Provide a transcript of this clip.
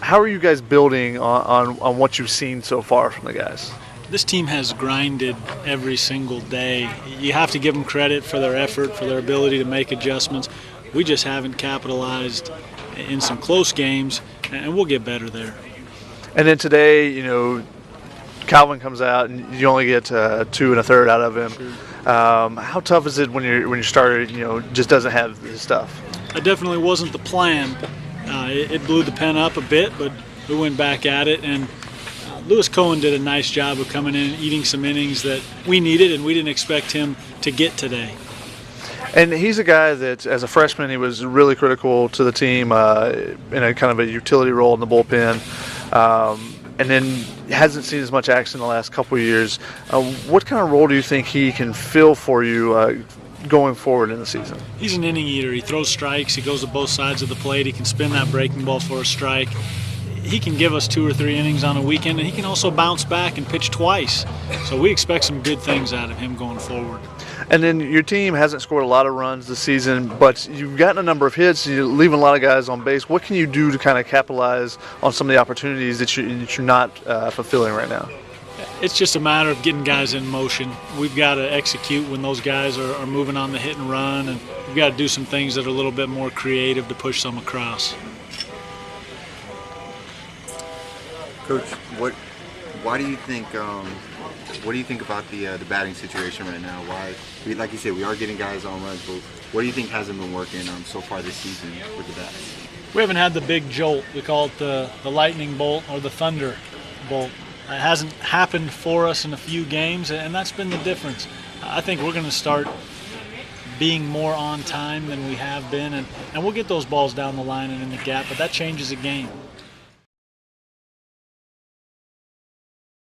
How are you guys building on what you've seen so far from the guys? This team has grinded every single day. You have to give them credit for their effort, for their ability to make adjustments. We just haven't capitalized in some close games, and we'll get better there. And then today, Calvin comes out and you only get 2 1/3 out of him. Sure. How tough is it when your starter, just doesn't have his stuff? That definitely wasn't the plan. It blew the pen up a bit, but we went back at it, and Lewis Cohen did a nice job of coming in and eating some innings that we needed, and we didn't expect him to get today. And he's a guy that, as a freshman, he was really critical to the team in a kind of a utility role in the bullpen, and then hasn't seen as much action in the last couple of years. What kind of role do you think he can fill for you going forward in the season? He's an inning eater. He throws strikes. He goes to both sides of the plate. He can spin that breaking ball for a strike. He can give us 2 or 3 innings on a weekend, and he can also bounce back and pitch twice. So we expect some good things out of him going forward. And then your team hasn't scored a lot of runs this season, but you've gotten a number of hits. You're leaving a lot of guys on base. What can you do to kind of capitalize on some of the opportunities that you're not fulfilling right now? It's just a matter of getting guys in motion. We've got to execute when those guys are moving on the hit and run, and we've got to do some things that are a little bit more creative to push some across. Coach, why do you think? What do you think about the batting situation right now? Like you said, we are getting guys on runs, but what do you think hasn't been working so far this season with the bats? We haven't had the big jolt. We call it the lightning bolt or the thunder bolt. It hasn't happened for us in a few games, and that's been the difference. I think we're going to start being more on time than we have been, and we'll get those balls down the line and in the gap, but that changes the game.